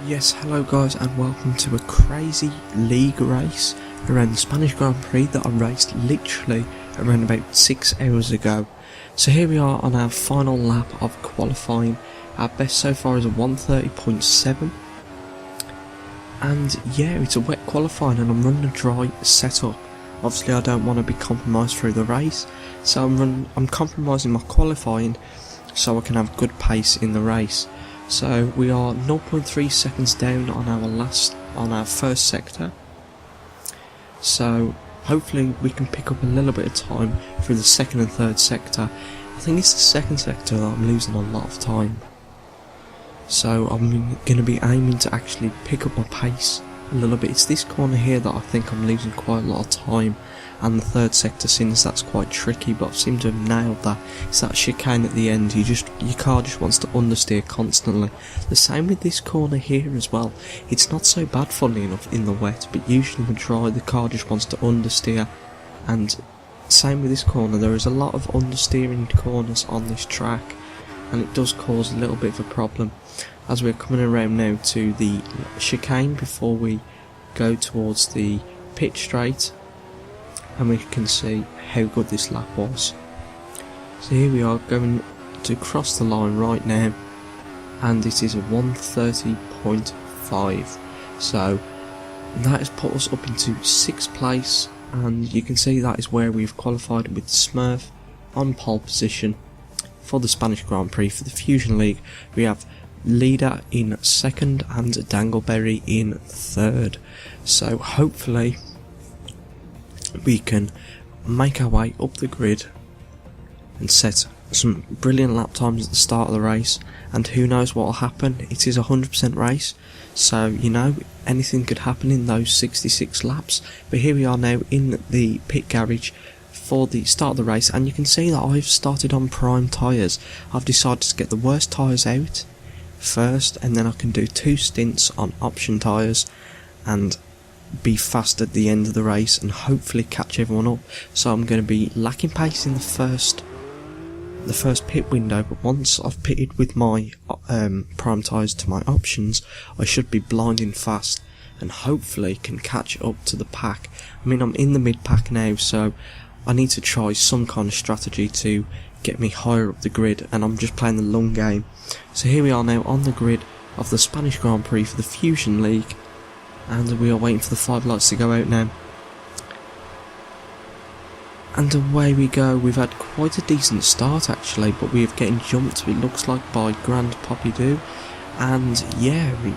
Yes, hello guys, and welcome to a crazy league race around the Spanish Grand Prix that I raced literally around about 6 hours ago. So here we are on our final lap of qualifying. Our best so far is a 1:30.7, and yeah, it's a wet qualifying and I'm running a dry setup. Obviously I don't want to be compromised through the race, so I'm compromising my qualifying so I can have good pace in the race. So we are 0.3 seconds down on our first sector. So hopefully we can pick up a little bit of time through the second and third sector. I think it's the second sector that I'm losing a lot of time. So I'm going to be aiming to actually pick up my pace a little bit. It's this corner here that I think I'm losing quite a lot of time, and the third sector, since that's quite tricky, but I seem to have nailed that. It's that chicane at the end, your car just wants to understeer constantly. The same with this corner here as well. It's not so bad, funnily enough, in the wet, but usually in the dry the car just wants to understeer. And same with this corner, there is a lot of understeering corners on this track, and it does cause a little bit of a problem as we're coming around now to the chicane before we go towards the pit straight, and we can see how good this lap was. So here we are going to cross the line right now, and it is a 1:30.5, so that has put us up into 6th place, and you can see that is where we've qualified with Smurf on pole position for the Spanish Grand Prix. For the Fusion League we have Leader in 2nd and Dangleberry in 3rd, so hopefully we can make our way up the grid and set some brilliant lap times at the start of the race, and who knows what will happen. It is a 100% race, so you know anything could happen in those 66 laps. But here we are now in the pit garage for the start of the race, and you can see that I've started on prime tyres. I've decided to get the worst tyres out first, and then I can do 2 stints on option tyres and be fast at the end of the race and hopefully catch everyone up. So I'm going to be lacking pace in the first pit window, but once I've pitted with my prime tyres to my options, I should be blinding fast and hopefully can catch up to the pack. I mean, I'm in the mid pack now, so I need to try some kind of strategy to get me higher up the grid, and I'm just playing the long game. So here we are now on the grid of the Spanish Grand Prix for the Fusion League, and we are waiting for the 5 lights to go out now. And away we go. We've had quite a decent start actually, but we are getting jumped, it looks like, by Grand Poppy Doo, and yeah, it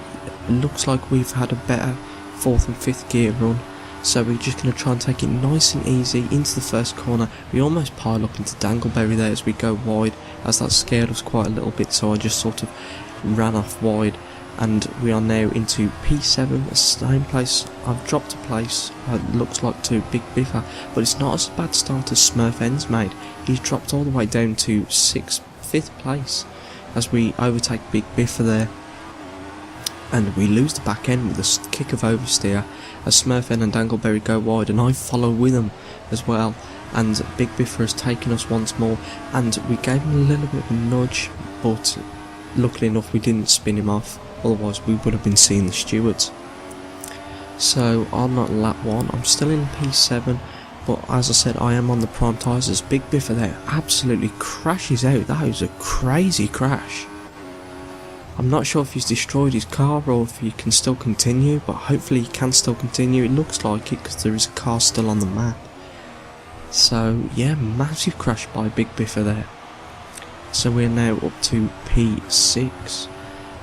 looks like we've had a better 4th and 5th gear run. So we're just going to try and take it nice and easy into the first corner. We almost pile up into Dangleberry there as we go wide, as that scared us quite a little bit, so I just sort of ran off wide. And we are now into P7, the same place. I've dropped a place, it looks like, to Big Biffer, but it's not as bad start as Smurf N's made. He's dropped all the way down to 5th place as we overtake Big Biffer there. And we lose the back end with a kick of oversteer as Smurfen and Dangleberry go wide, and I follow with them as well, and Big Biffer has taken us once more, and we gave him a little bit of a nudge, but luckily enough we didn't spin him off, otherwise we would have been seeing the stewards. So on lap 1 I'm still in P7, but as I said, I am on the prime tyres as Big Biffer there absolutely crashes out. That was a crazy crash. I'm not sure if he's destroyed his car or if he can still continue, but hopefully he can still continue. It looks like it because there is a car still on the map. So yeah, massive crash by Big Biffer there. So we're now up to P6.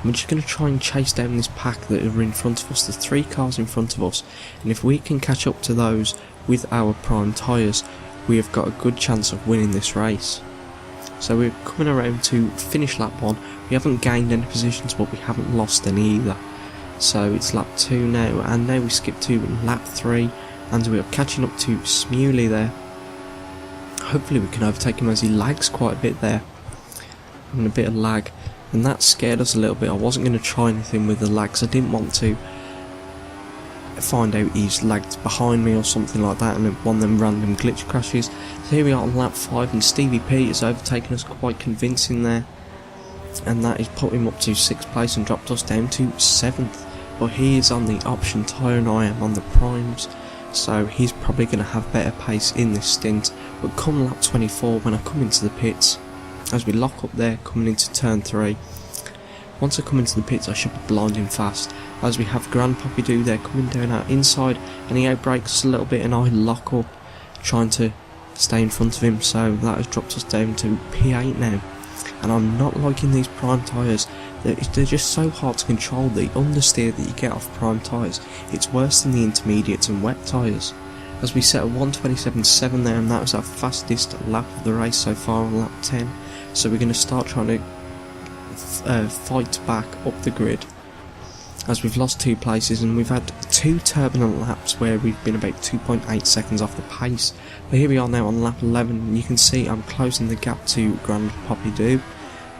We're just going to try and chase down this pack that are in front of us, the 3 cars in front of us, and if we can catch up to those with our prime tyres, we have got a good chance of winning this race. So we're coming around to finish lap 1. We haven't gained any positions, but we haven't lost any either. So it's lap 2 now, and now we skip to lap 3, and we are catching up to Smuley there. Hopefully we can overtake him as he lags quite a bit there. Having a bit of lag, and that scared us a little bit. I wasn't going to try anything with the lags. I didn't want to find out he's lagged behind me or something like that, and one of them random glitch crashes. So here we are on lap 5, and Stevie P has overtaken us quite convincing there. and that has put him up to 6th place and dropped us down to 7th. But he is on the option tyre and I am on the primes, so he's probably going to have better pace in this stint. But come lap 24, when I come into the pits, as we lock up there coming into turn 3, once I come into the pits I should be blinding fast, as we have Grand Poppy Doo there coming down our inside, and he outbrakes us a little bit and I lock up trying to stay in front of him, so that has dropped us down to P8 now. And I'm not liking these prime tyres. They're just so hard to control. The understeer that you get off prime tyres, it's worse than the intermediates and wet tyres. As we set a 1:27.7 there, and that was our fastest lap of the race so far on lap 10. So we're going to start trying to fight back up the grid, as we've lost 2 places and we've had 2 turbulent laps where we've been about 2.8 seconds off the pace. But here we are now on lap 11, and you can see I'm closing the gap to Grand Poppy Doo,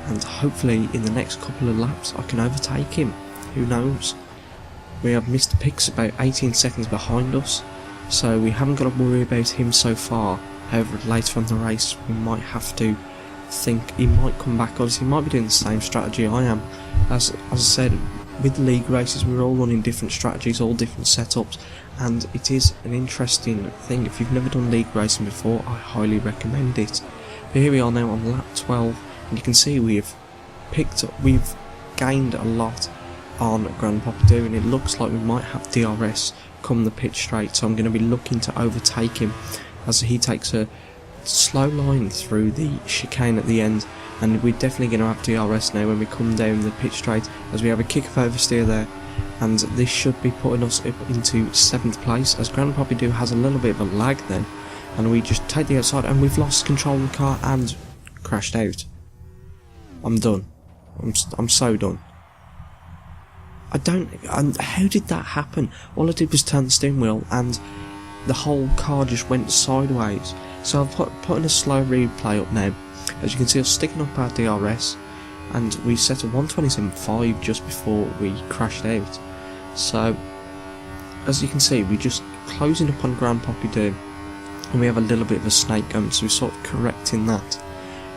and hopefully in the next couple of laps I can overtake him. Who knows? We have Mr. Pix about 18 seconds behind us, so we haven't got to worry about him so far. However, later on in the race we might have to think he might come back. Obviously he might be doing the same strategy I am. As I said, with the league races we're all running different strategies, all different setups, and it is an interesting thing. If you've never done league racing before, I highly recommend it. But here we are now on lap 12, and you can see we've gained a lot on Grand Poppy Doo, and it looks like we might have DRS come the pit straight, so I'm going to be looking to overtake him as he takes a slow line through the chicane at the end. And we're definitely going to have DRS now when we come down the pit straight, as we have a kick of oversteer there, and this should be putting us up into 7th place, as Grand Poppy Doo has a little bit of a lag then, and we just take the outside and we've lost control of the car and crashed out. I'm done. I'm so done. How did that happen? All I did was turn the steering wheel and the whole car just went sideways. So I've put in a slow replay up now. As you can see, I was sticking up our DRS, and we set a 1:27.5 just before we crashed out. So, as you can see, we're just closing up on Grand Poppy Doo, and we have a little bit of a snake going, so we're sort of correcting that.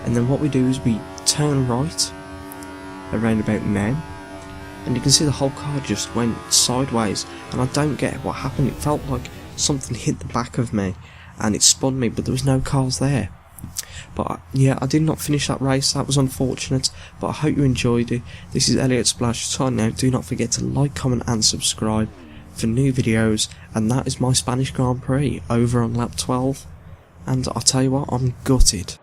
And then what we do is we turn right around about now, and you can see the whole car just went sideways, and I don't get what happened. It felt like something hit the back of me and it spun me, but there was no cars there. But yeah, I did not finish that race. That was unfortunate, but I hope you enjoyed it. This is Elliot Splash signing out. Do not forget to like, comment and subscribe for new videos, and that is my Spanish Grand Prix over on lap 12, and I'll tell you what, I'm gutted.